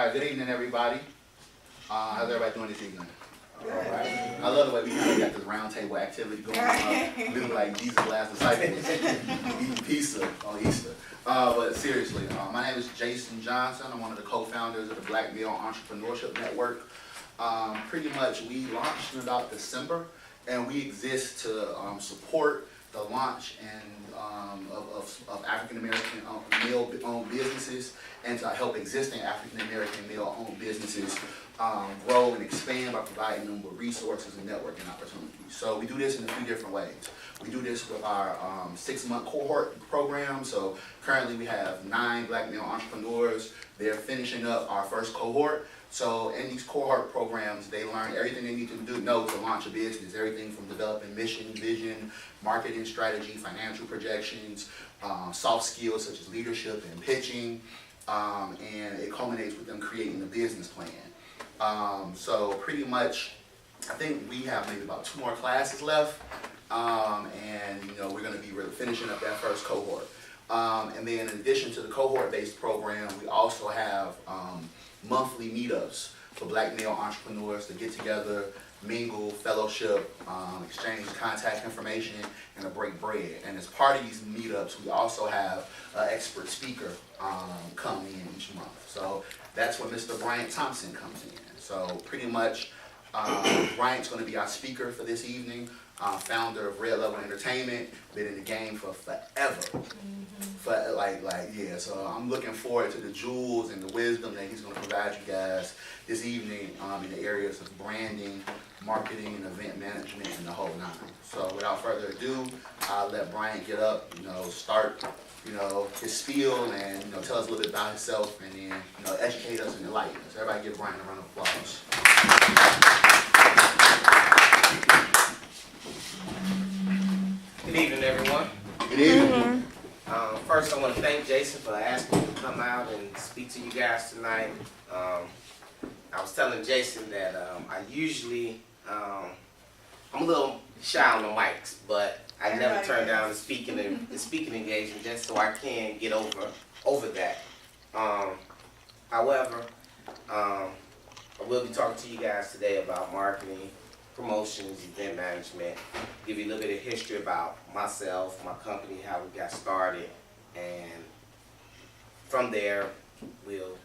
All right, good evening, everybody. How's everybody doing this evening? All right. I love the way we kind of got this round table activity going on. Looking like these are the last disciples eating pizza on Easter. But seriously, my name is Jason Johnson. I'm one of the co-founders of the Black Male Entrepreneurship Network. Pretty much, we launched in about December, and we exist to support the launch and of African American male-owned businesses, and to help existing African American male-owned businesses grow and expand by providing them with resources and networking opportunities. So we do this in a few different ways. We do this with our 6-month cohort program. So currently we have 9 black male entrepreneurs. They're finishing up our first cohort. So in these cohort programs, they learn everything they need to know to launch a business. Everything from developing mission, vision, marketing strategy, financial projections, soft skills such as leadership and pitching, and it culminates with them creating a business plan. So pretty much, I think we have maybe about 2 more classes left, and we're going to be really finishing up that first cohort. And then in addition to the cohort-based program, we also have monthly meetups for black male entrepreneurs to get together, mingle, fellowship, exchange contact information, and to break bread. And as part of these meetups, we also have an expert speaker come in each month. So that's where Mr. Bryant Thompson comes in. So pretty much, Bryant's going to be our speaker for this evening. Founder of Red Level Entertainment, been in the game for forever. So I'm looking forward to the jewels and the wisdom that he's going to provide you guys this evening in the areas of branding, marketing, and event management, and the whole 9. So without further ado, I'll let Bryant get up, start, his spiel, and tell us a little bit about himself, and then educate us and enlighten us. Everybody give Bryant a round of applause. Good evening, everyone. Good evening. First, I want to thank Jason for asking me to come out and speak to you guys tonight. I was telling Jason that I usually, I'm a little shy on the mics, but I never turn down the speaking engagement just so I can get over that. However, I will be talking to you guys today about marketing, promotions, event management, give you a little bit of history about myself, my company, how we got started, and from there, we'll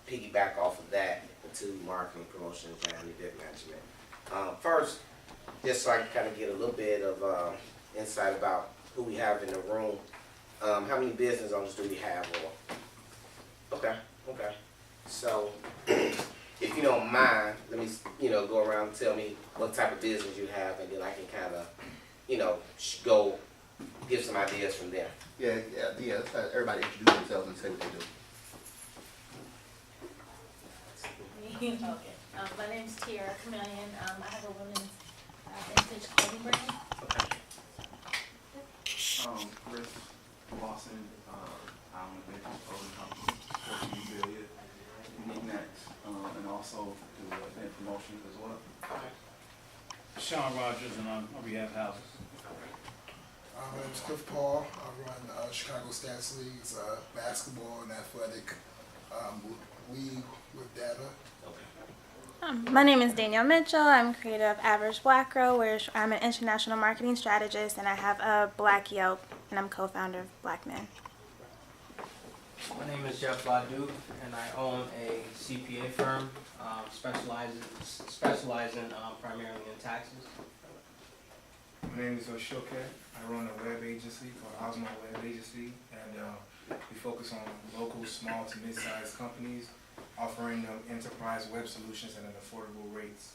piggyback off of that into marketing, promotions, and event management. First, just so I can kind of get a little bit of insight about who we have in the room. How many business owners do we have? Okay. So, if you don't mind, let me, go around and tell me what type of business you have, and then I can kind of, go give some ideas from there. Yeah. Everybody introduce themselves and say what they do. Okay. My name's Tiara Chameleon. I have a women's vintage clothing brand. Okay. Chris Lawson, I'm a vintage clothing company, 14 billion, knickknacks, and also do event promotions as well. Okay. Sean Rogers, and on behalf of Houses. My name is Cliff Paul. I run Chicago Stats League's basketball and athletic league with data. My name is Danielle Mitchell. I'm creator of Average Black Girl, where I'm an international marketing strategist, and I have a Black Yelp, and I'm co-founder of Black Men. My name is Jeff Badu, and I own a CPA firm specializing primarily in taxes. My name is Oshoke. I run a web agency called Osmo Web Agency, and we focus on local, small to mid-sized companies, offering them enterprise web solutions at an affordable rates.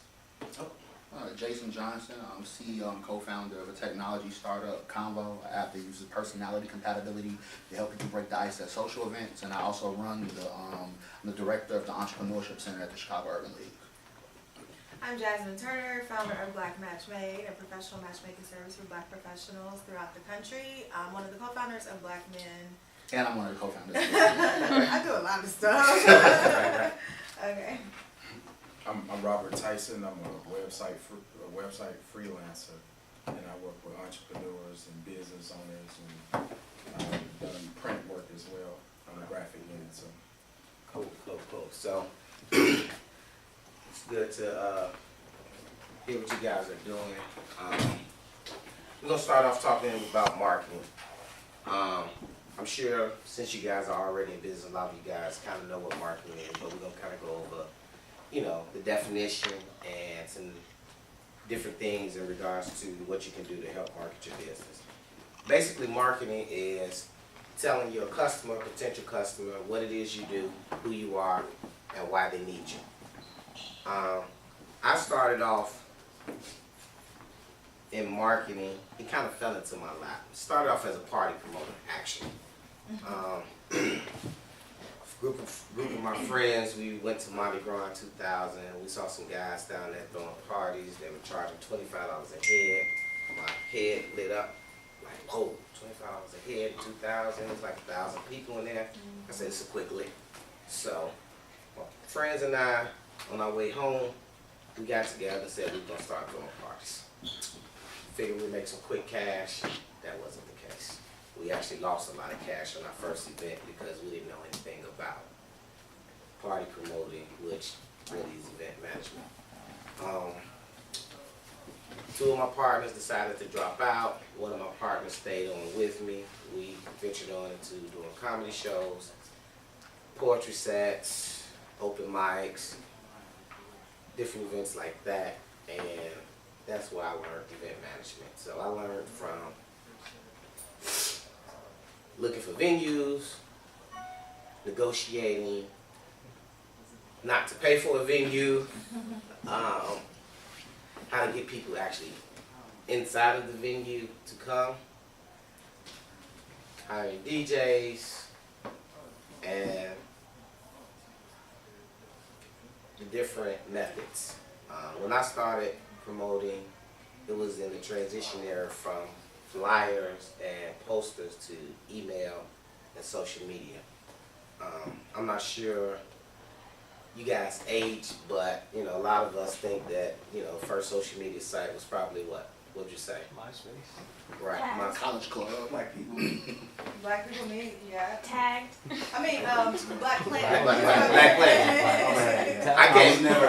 Jason Johnson, I'm CEO and co-founder of a technology startup, Convo, an app that uses personality compatibility to help people break the ice at social events, and I also run I'm the director of the Entrepreneurship Center at the Chicago Urban League. I'm Jasmine Turner, founder of Black Match Made, a professional matchmaking service for black professionals throughout the country. I'm one of the co-founders of Black Men. And I'm one of the co-founders. I do a lot of stuff. Okay. I'm Robert Tyson. I'm a website freelancer, and I work with entrepreneurs and business owners, and I've done print work as well on the graphic end. So Cool. So It's good to hear what you guys are doing. We're gonna start off talking about marketing. I'm sure since you guys are already in business, a lot of you guys kind of know what marketing is, but we're gonna kind of go over, you know, the definition and some different things in regards to what you can do to help market your business. Basically, marketing is telling your customer, potential customer, what it is you do, who you are, and why they need you. I started off in marketing. It kind of fell into my lap. Started off as a party promoter, actually. Group of my friends, we went to Mardi Gras in 2000. We saw some guys down there throwing parties. They were charging $25 a head. My head lit up like, whoa, $25 a head in 2000. It was like 1,000 people in there. I said, it's a quick lick. So my friends and I, on our way home, we got together and said we were going to start throwing parties. Figured we'd make some quick cash. That wasn't the case. We actually lost a lot of cash on our first event because we didn't know anything about party promoting, which really is event management. Two of my partners decided to drop out. One of my partners stayed on with me. We ventured on into doing comedy shows, poetry sets, open mics, different events like that, and that's where I learned event management. So I learned from looking for venues, negotiating not to pay for a venue, how to get people actually inside of the venue to come, hiring DJs, and the different methods. When I started promoting, it was in the transition era from flyers and posters to email and social media. I'm not sure you guys' age, but you know, a lot of us think that, you know, first social media site was probably what? What'd you say? MySpace. Right. Yeah. College club. Black people. Black people meet, yeah. Tagged. I mean, Black Planet. Black Planet. I I was came. never.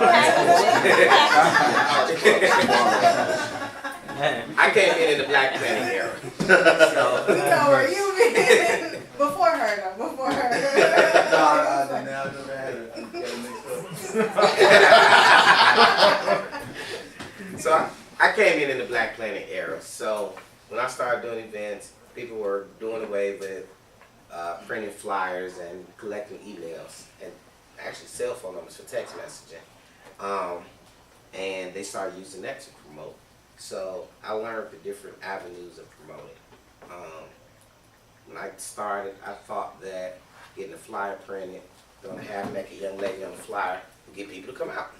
I came in the Black Planet era. So We know where you been. Before her, though. Before her. I never had it. I got it mixed up. So I came in the Black Planet era. So when I started doing events, people were doing away with printing flyers and collecting emails and actually cell phone numbers for text messaging. And they started using that to promote. So I learned the different avenues of promoting. When I started, I thought that getting a flyer printed, going to have like a young lady on the flyer would get people to come out.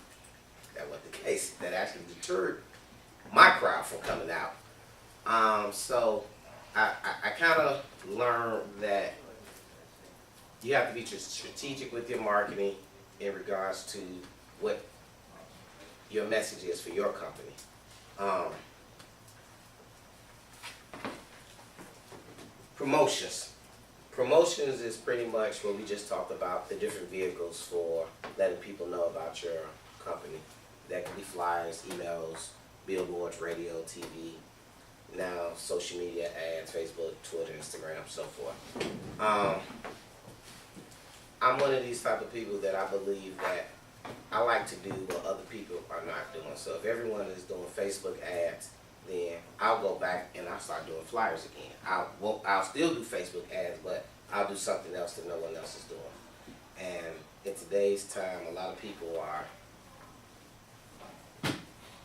That wasn't the case. That actually deterred my crowd from coming out. So I kind of learned that you have to be strategic with your marketing in regards to what your message is for your company. Promotions. Promotions is pretty much what we just talked about, the different vehicles for letting people know about your company. That could be flyers, emails, billboards, radio, TV, now social media ads, Facebook, Twitter, Instagram, so forth. I'm one of these type of people that I believe that I like to do what other people are not doing. So if everyone is doing Facebook ads, then I'll go back and I'll start doing flyers again. I'll still do Facebook ads, but I'll do something else that no one else is doing. And in today's time, a lot of people are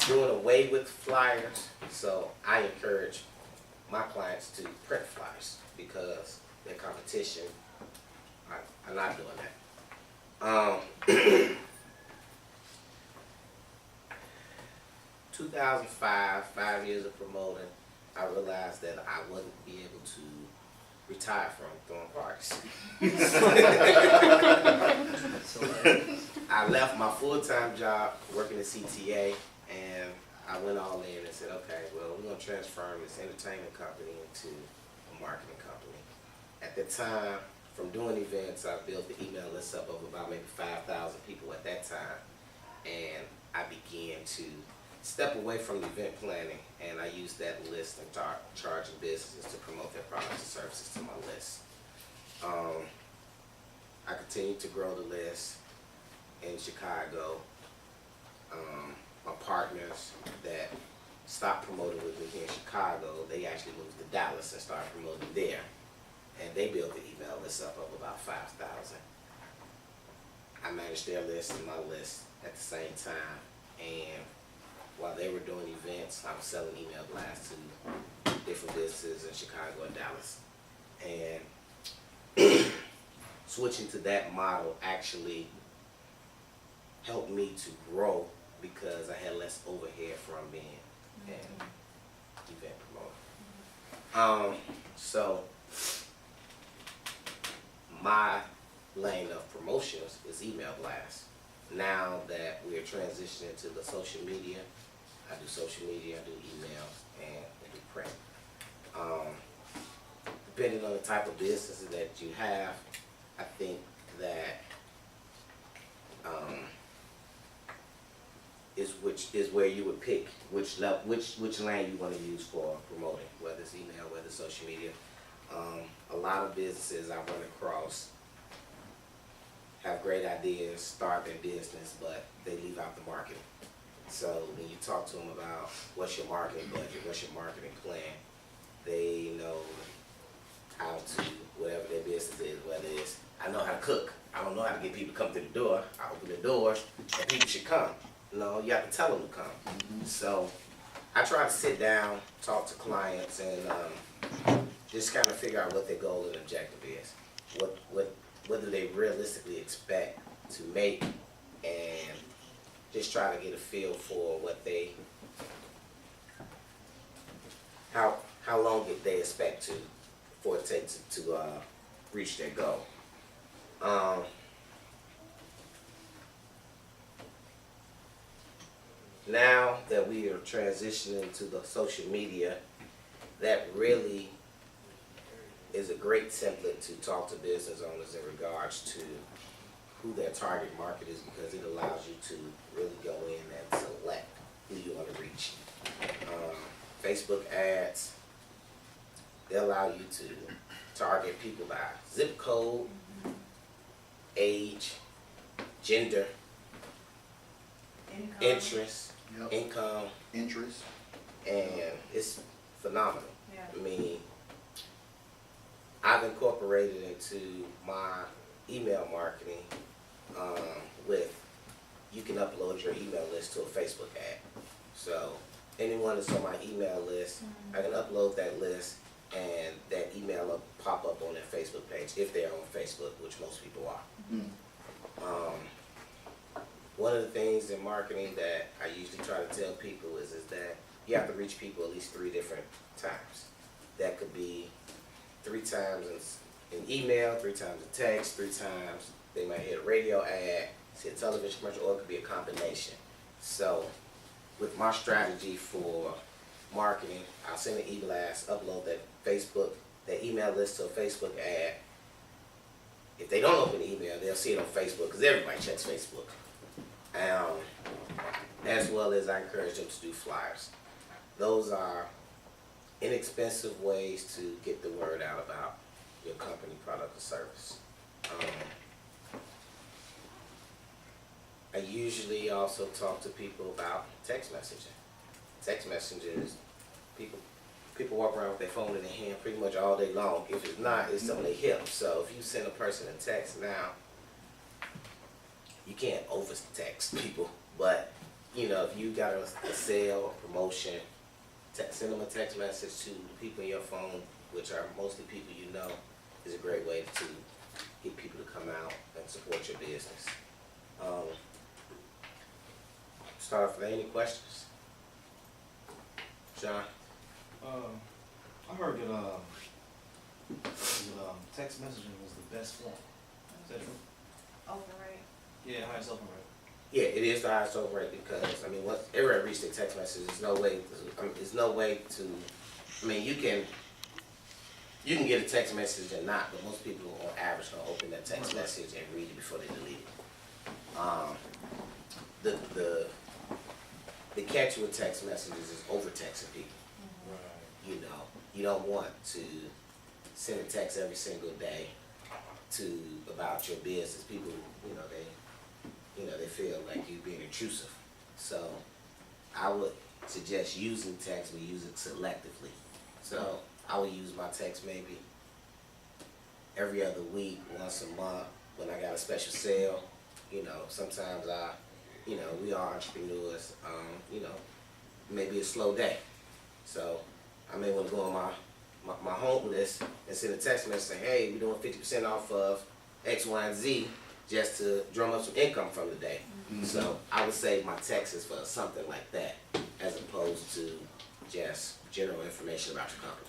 doing away with flyers. So I encourage my clients to print flyers because their competition are not doing that. 2005, 5 years of promoting, I realized that I wouldn't be able to retire from throwing parties. I left my full-time job working at CTA, and I went all in and said, okay, well, we're going to transform this entertainment company into a marketing company. At the time, from doing events, I built the email list up of about maybe 5,000 people at that time. And I began to step away from event planning, and I used that list and start charging businesses to promote their products and services to my list. I continued to grow the list in Chicago. My partners that stopped promoting with me here in Chicago, they actually moved to Dallas and started promoting there. And they built the email list up of about 5,000. I managed their list and my list at the same time. And while they were doing events, I was selling email blasts to different businesses in Chicago and Dallas. And switching to that model actually helped me to grow because I had less overhead from being an event promoter. So my lane of promotions is email blasts. Now that we're transitioning to the social media, I do social media, I do emails, and I do print. Depending on the type of business that you have, I think that is where you would pick which lane you want to use for promoting, whether it's email, whether it's social media. A lot of businesses I run across have great ideas, start their business, but they leave out the marketing. So when you talk to them about what's your marketing budget, what's your marketing plan, they know how to, whatever their business is, whether it's, I know how to cook, I don't know how to get people to come through the door, I open the doors and people should come. No, you have to tell them to come. So I try to sit down, talk to clients, and just kind of figure out what their goal and objective is. What do they realistically expect to make, and just try to get a feel for what they, how long they expect for it takes to reach their goal. Now that we are transitioning to the social media, that really is a great template to talk to business owners in regards to who their target market is, because it allows you to really go in and select who you want to reach. Facebook ads, they allow you to target people by zip code, age, gender, interest, income, interest, and it's phenomenal. Yeah. I mean, I've incorporated into my email marketing with, you can upload your email list to a Facebook ad. So anyone that's on my email list, I can upload that list and that email will pop up on their Facebook page if they're on Facebook, which most people are. One of the things in marketing that I usually try to tell people is that you have to reach people at least 3 different times. That could be 3 times in email, 3 times in text, 3 times they might hit a radio ad, see a television commercial, or it could be a combination. So with my strategy for marketing, I'll send an e-blast, upload that email list to a Facebook ad. If they don't open the email, they'll see it on Facebook, because everybody checks Facebook. As well as I encourage them to do flyers. Those are inexpensive ways to get the word out about your company, product, or service. I usually also talk to people about text messaging. Text messages, people walk around with their phone in their hand pretty much all day long. If it's not, it's on their hip. So if you send a person a text now, you can't over text people, but you know, if you got a sale, a promotion, send them a text message to the people in your phone, which are mostly people you know, is a great way to get people to come out and support your business. Start off with any questions? John? I heard that text messaging was the best form. Is that true? Open rate. Yeah, highest open rate. Yeah, it is the highest open rate because, I mean, once everybody reaches their text message, there's no way to, you can, You can get a text message or not, but most people on average don't open that text message and read it before they delete it. The catch with text messages is over texting people. You know, you don't want to send a text every single day about your business. People, they feel like you're being intrusive. So I would suggest using text, but use it selectively. So I would use my text maybe every other week, once a month, when I got a special sale. Sometimes we are entrepreneurs, maybe a slow day. So I may want to go on my home list and send a text message saying, hey, we're doing 50% off of X, Y, and Z, just to drum up some income from the day. Mm-hmm. So I would say my text is for something like that, as opposed to just general information about your company.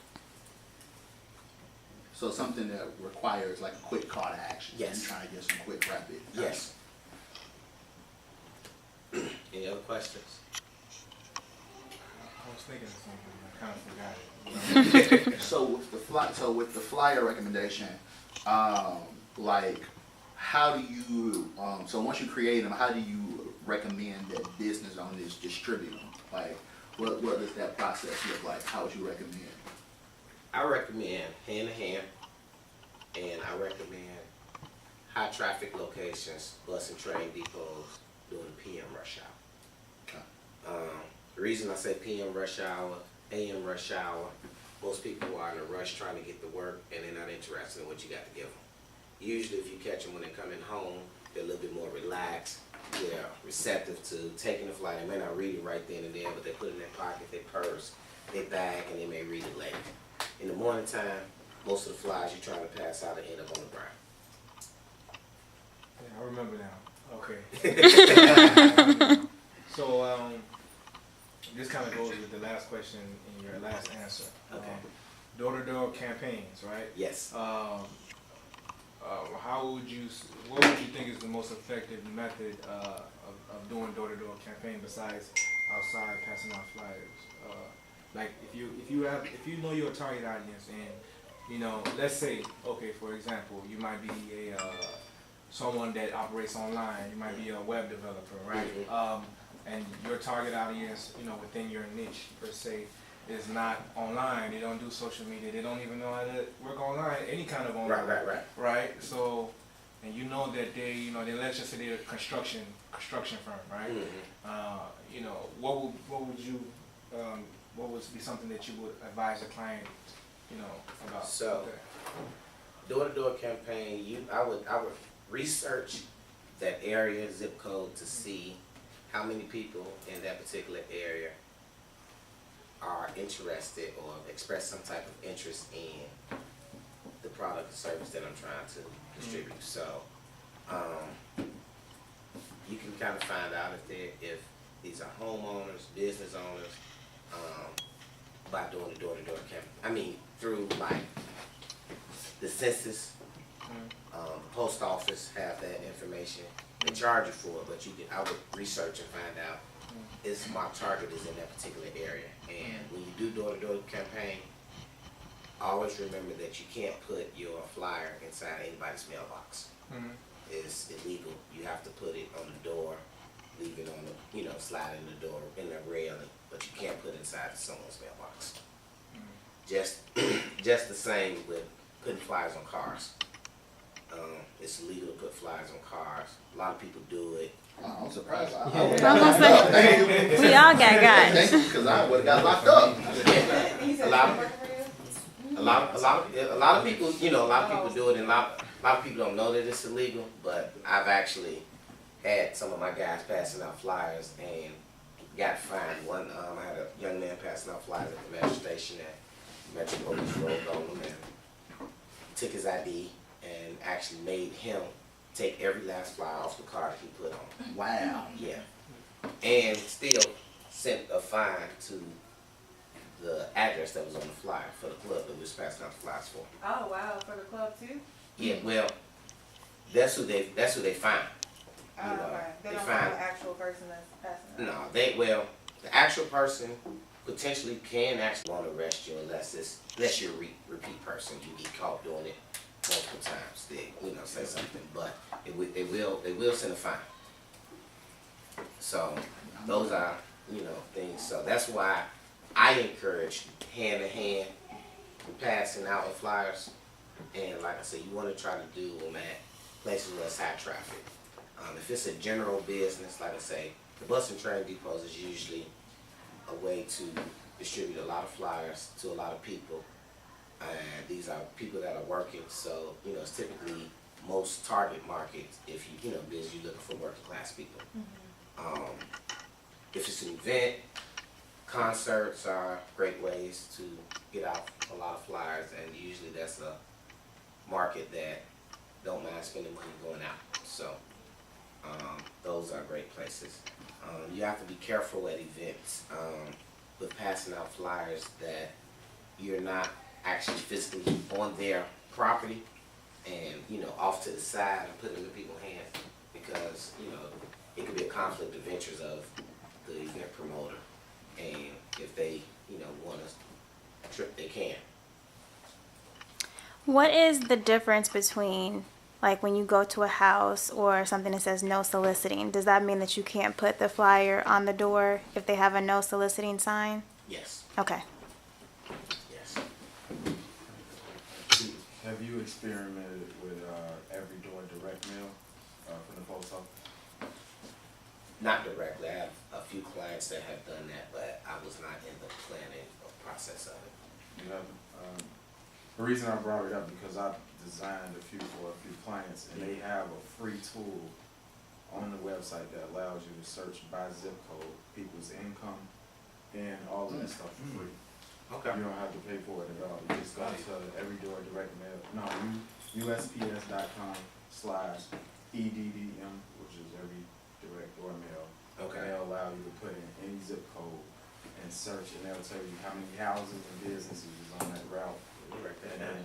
So something that requires like a quick call to action. Yes. And trying to get some quick, rapid. Yes. Any other questions? I was thinking of something, I kind of forgot it. So with the flyer recommendation, like how do you, so once you create them, how do you recommend that business owners distribute them? Like what does that process look like? How would you recommend? I recommend hand to hand, and I recommend high traffic locations, bus and train depots during the PM rush hour. Okay. The reason I say PM rush hour, AM rush hour, most people are in a rush trying to get to work and they're not interested in what you got to give them. Usually if you catch them when they're coming home, they're a little bit more relaxed. They're receptive to taking the flight. They may not read it right then and there, but they put it in their pocket, their purse, their bag, and they may read it later. In the morning time, most of the flies you're trying to pass out end up on the ground. Yeah, I remember now. Okay. So this kind of goes with the last question in your last answer. Okay. Door-to-door campaigns, right? Yes. What would you think is the most effective method of doing door-to-door campaign besides outside passing out flyers? Like if you know your target audience and let's say, okay, for example, you might be someone that operates online, you might be a web developer, right? Mm-hmm. And your target audience, within your niche per se, is not online. They don't do social media. They don't even know how to work online, any kind of online. Right. So, and that they, let's just say they're a construction firm, right? Mm-hmm. What would be something that you would advise a client, about? So, door-to-door campaign, I would research that area, zip code, to see how many people in that particular area are interested or express some type of interest in the product or service that I'm trying to distribute. So you can kind of find out if these are homeowners, business owners, by doing the door-to-door campaign. I mean, through like the census, post office have that information. They charge you for it, but I would research and find out if my target is in that particular area. And when you do door-to-door campaign, always remember that you can't put your flyer inside anybody's mailbox. Mm-hmm. It's illegal. You have to put it on the door, leave it on the, slide in the door, in the railing, but you can't put it inside someone's mailbox. Mm-hmm. Just the same with putting flyers on cars. It's illegal to put flyers on cars. A lot of people do it. I'm surprised. I'm gonna say, we all got guys. Because I would have got locked up. A lot of people, a lot of people do it, and a lot of people don't know that it's illegal. But I've actually had some of my guys passing out flyers and got fined. I had a young man passing out flyers at the metro station at Metro Police Road on him and took his ID and actually made him take every last flyer off the card he put on. Wow. Yeah. And still sent a fine to the address that was on the flyer for the club that we was passing out the flyers for. Oh wow, for the club too? Yeah, well, that's who they find. Oh, right. They don't know the actual person that's passing out. No, the actual person potentially can actually want to arrest you unless you're a repeat person. You get caught doing it multiple times. They, say something, but they will send a fine. So those are, things. So that's why I encourage hand-to-hand passing out of flyers. And like I said, you want to try to do them at places where it's high traffic. If it's a general business, like I say, the bus and train depots is usually a way to distribute a lot of flyers to a lot of people. And these are people that are working, so, it's typically most target markets if you, business, you're looking for working class people. If it's an event, concerts are great ways to get out a lot of flyers, and usually that's a market that don't mind spending money going out. So those are great places. You have to be careful at events with passing out flyers that you're not actually physically on their property and off to the side and put it in people's hands, because it could be a conflict of interest of the event promoter, and if they want to trip, they can. What is the difference between, like, when you go to a house or something that says no soliciting? Does that mean that you can't put the flyer on the door if they have a no soliciting sign? Yes. Okay. Yes. Have you experimented with every door direct mail from the post office? Not directly. I have a few clients that have done that, but I was not in the planning or process of it. You haven't? The reason I brought it up because I designed a few for a few clients, and they have a free tool on the website that allows you to search by zip code, people's income, and all of that stuff for free. Okay. You don't have to pay for it at all. You just go to Every Door Direct Mail. No, USPS.com/EDDM, which is Every Direct Door Mail. Okay. And they'll allow you to put in any zip code and search, and they'll tell you how many houses and businesses is on that route. And then,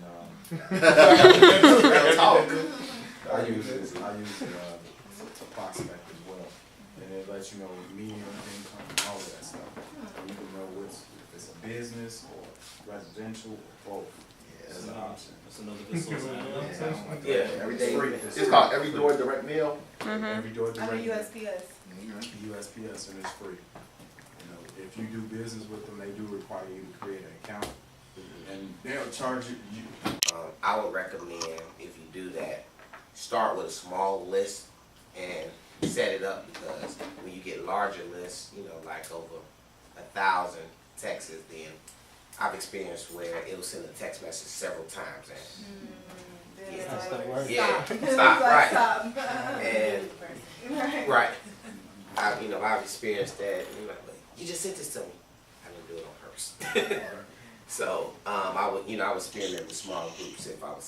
I use it to prospect as well, and it lets you know median income and all of that stuff. And you can know if it's a business or residential or both. As an option. That's another good source of analytics. Yeah, every day. It's called Every Door Direct Mail. Every Door Direct Under Mail. USPS. USPS, and it's free. If you do business with them, they do require you to create an account, and they'll charge you. I would recommend, if you do that, start with a small list and set it up, because when you get larger lists, like over 1,000 texts, then I've experienced where it'll send a text message several times and stop, right. And right. I've experienced that. You just sent this to me. I didn't do it on purpose. So I would experiment with small groups if I was